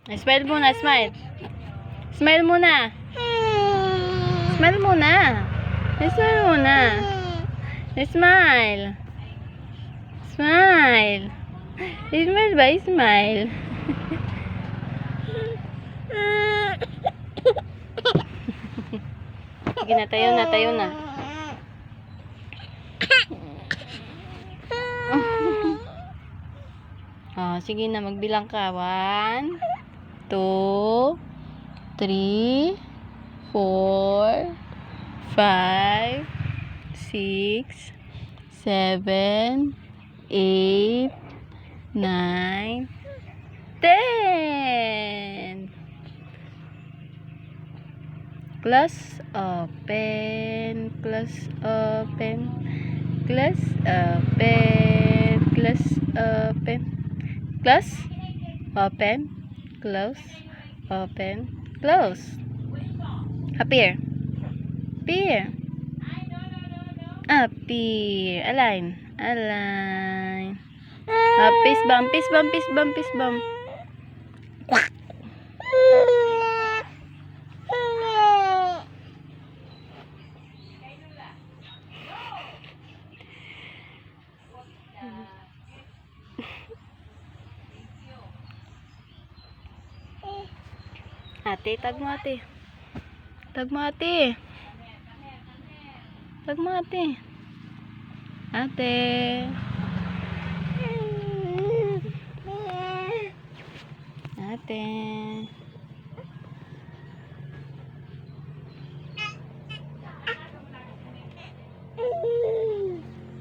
Smile muna, smile. Smile muna. Smile muna. Smile muna. Smile. Smile. Smile ba? Smile. Sige na, tayo na, tayo na. Oh, sige na, magbilang ka. 1, 2, 3, 4, 5, 6, 7, 8, 9, 10. Class open, class open, class open, class open, class open, close, open, close. Appear, appear, appear, align, align. Fist bump, fist bump, fist bump, fist bump. Quack. Ate, tag mo ate. Tag mo ate. Tag mo ate. Ate.